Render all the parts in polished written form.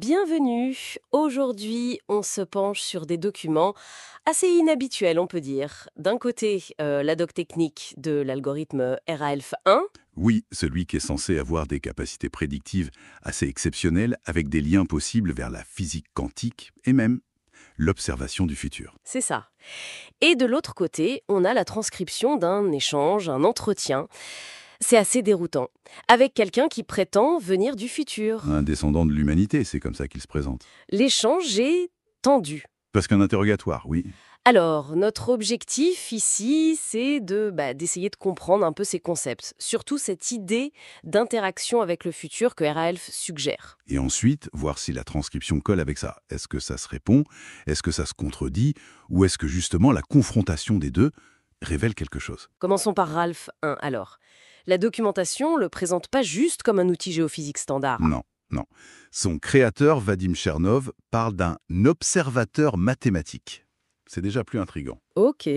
Bienvenue. Aujourd'hui, on se penche sur des documents assez inhabituels, on peut dire. D'un côté, la doc technique de l'algorithme RALF1. Oui, celui qui est censé avoir des capacités prédictives assez exceptionnelles avec des liens possibles vers la physique quantique et même l'observation du futur. C'est ça. Et de l'autre côté, on a la transcription d'un échange, un entretien. C'est assez déroutant. Avec quelqu'un qui prétend venir du futur. Un descendant de l'humanité, c'est comme ça qu'il se présente. L'échange est tendu. Parce qu'un interrogatoire, oui. Alors, notre objectif ici, c'est d'essayer de comprendre un peu ces concepts. Surtout cette idée d'interaction avec le futur que RALF suggère. Et ensuite, voir si la transcription colle avec ça. Est-ce que ça se répond? Est-ce que ça se contredit? Ou est-ce que justement la confrontation des deux révèle quelque chose? Commençons par RALF 1 alors. La documentation le présente pas juste comme un outil géophysique standard. Non, non. Son créateur, Vadim Chernov, parle d'un observateur mathématique. C'est déjà plus intriguant. Ok,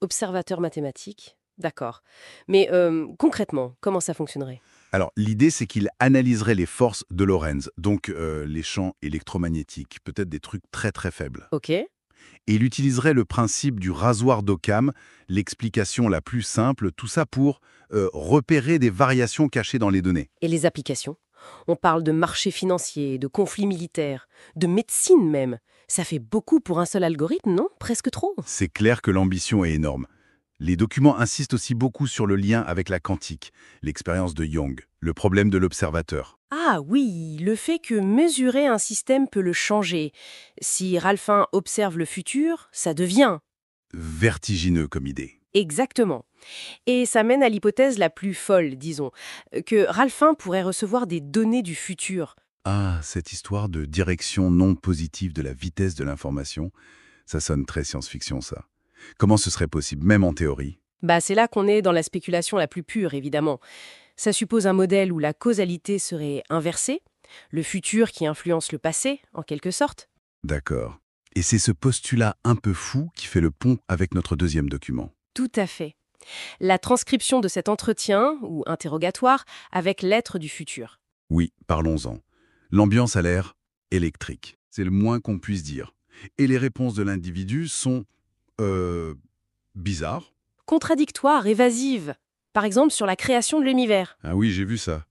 observateur mathématique, d'accord. Mais concrètement, comment ça fonctionnerait? Alors, l'idée, c'est qu'il analyserait les forces de Lorentz, donc les champs électromagnétiques, peut-être des trucs très très faibles. Ok. Et il utiliserait le principe du rasoir d'Occam, l'explication la plus simple, tout ça pour repérer des variations cachées dans les données. Et les applications? On parle de marché financier, de conflits militaires, de médecine même. Ça fait beaucoup pour un seul algorithme, non? Presque trop. C'est clair que l'ambition est énorme. Les documents insistent aussi beaucoup sur le lien avec la quantique, l'expérience de Young, le problème de l'observateur. Ah oui, le fait que mesurer un système peut le changer. Si Ralphin observe le futur, ça devient. Vertigineux comme idée. Exactement. Et ça mène à l'hypothèse la plus folle, disons, que Ralphin pourrait recevoir des données du futur. Ah, cette histoire de direction non positive de la vitesse de l'information, ça sonne très science-fiction, ça. Comment ce serait possible, même en théorie? C'est là qu'on est dans la spéculation la plus pure, évidemment. Ça suppose un modèle où la causalité serait inversée, le futur qui influence le passé, en quelque sorte. D'accord. Et c'est ce postulat un peu fou qui fait le pont avec notre deuxième document. Tout à fait. La transcription de cet entretien, ou interrogatoire, avec l'être du futur. Oui, parlons-en. L'ambiance a l'air électrique. C'est le moins qu'on puisse dire. Et les réponses de l'individu sont... bizarres. Contradictoire, évasive. Par exemple, sur la création de l'univers. Ah oui, j'ai vu ça.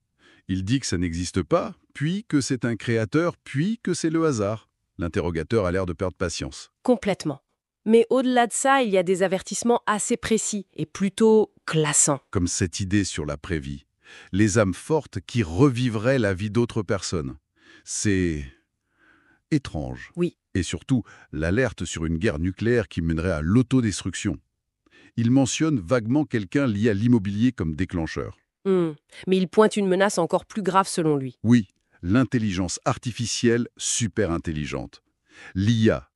Il dit que ça n'existe pas, puis que c'est un créateur, puis que c'est le hasard. L'interrogateur a l'air de perdre patience. Complètement. Mais au-delà de ça, il y a des avertissements assez précis et plutôt classants. Comme cette idée sur la prévie. Les âmes fortes qui revivraient la vie d'autres personnes. C'est étrange. Oui. Et surtout, l'alerte sur une guerre nucléaire qui mènerait à l'autodestruction. Il mentionne vaguement quelqu'un lié à l'immobilier comme déclencheur. Mais il pointe une menace encore plus grave selon lui. Oui, l'intelligence artificielle super intelligente. L'IA,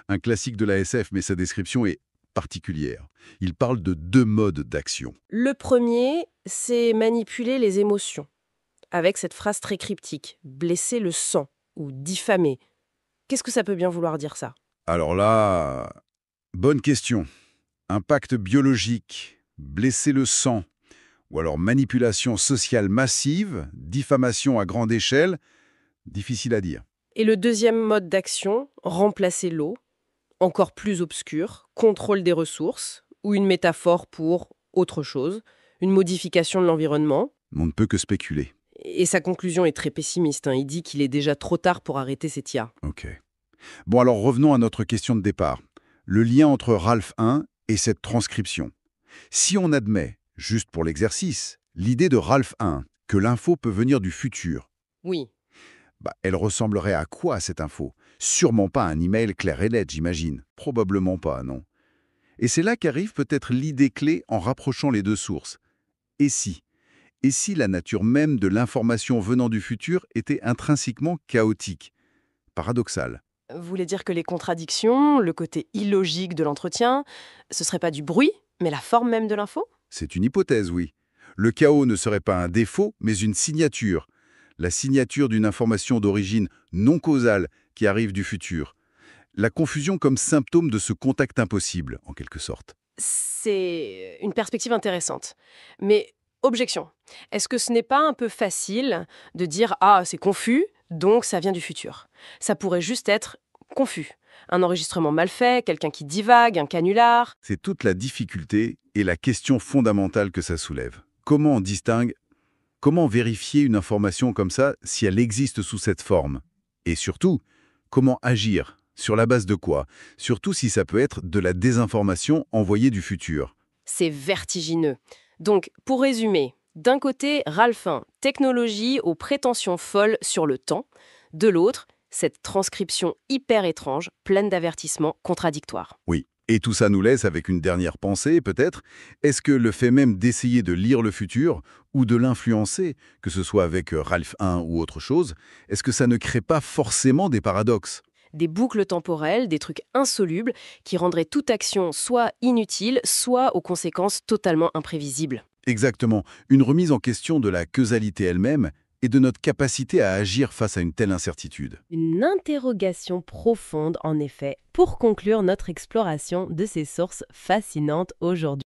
un classique de la SF, mais sa description est particulière. Il parle de deux modes d'action. Le premier, c'est manipuler les émotions. Avec cette phrase très cryptique, blesser le sang ou diffamer. Qu'est-ce que ça peut bien vouloir dire ça? Alors là, bonne question. Impact biologique, blesser le sang, ou alors manipulation sociale massive, diffamation à grande échelle, difficile à dire. Et le deuxième mode d'action, remplacer l'eau, encore plus obscur, contrôle des ressources, ou une métaphore pour autre chose, une modification de l'environnement. On ne peut que spéculer. Et sa conclusion est très pessimiste. Il dit qu'il est déjà trop tard pour arrêter cette IA. Ok. Bon, alors revenons à notre question de départ. Le lien entre Ralph 1 et cette transcription. Si on admet, juste pour l'exercice, l'idée de Ralph 1, que l'info peut venir du futur, Oui. elle ressemblerait à quoi cette info? Sûrement pas un email clair et net, j'imagine. Probablement pas, non. Et c'est là qu'arrive peut-être l'idée clé en rapprochant les deux sources. Et si? Et si la nature même de l'information venant du futur était intrinsèquement chaotique? Paradoxal. Vous voulez dire que les contradictions, le côté illogique de l'entretien, ce serait pas du bruit, mais la forme même de l'info? C'est une hypothèse, oui. Le chaos ne serait pas un défaut, mais une signature. La signature d'une information d'origine non causale qui arrive du futur. La confusion comme symptôme de ce contact impossible, en quelque sorte. C'est une perspective intéressante. Mais objection. Est-ce que ce n'est pas un peu facile de dire « Ah, c'est confus », Donc ça vient du futur. Ça pourrait juste être confus. Un enregistrement mal fait, quelqu'un qui divague, un canular. C'est toute la difficulté et la question fondamentale que ça soulève. Comment on distingue, comment vérifier une information comme ça si elle existe sous cette forme? Et surtout, comment agir? Sur la base de quoi? Surtout si ça peut être de la désinformation envoyée du futur. C'est vertigineux. Donc, pour résumer, d'un côté, Ralphin, technologie aux prétentions folles sur le temps. De l'autre, cette transcription hyper étrange, pleine d'avertissements contradictoires. Oui. Et tout ça nous laisse avec une dernière pensée, peut-être. Est-ce que le fait même d'essayer de lire le futur ou de l'influencer, que ce soit avec Ralph 1 ou autre chose, est-ce que ça ne crée pas forcément des paradoxes? Des boucles temporelles, des trucs insolubles qui rendraient toute action soit inutile, soit aux conséquences totalement imprévisibles. Exactement. Une remise en question de la causalité elle-même et de notre capacité à agir face à une telle incertitude. Une interrogation profonde, en effet, pour conclure notre exploration de ces sources fascinantes aujourd'hui.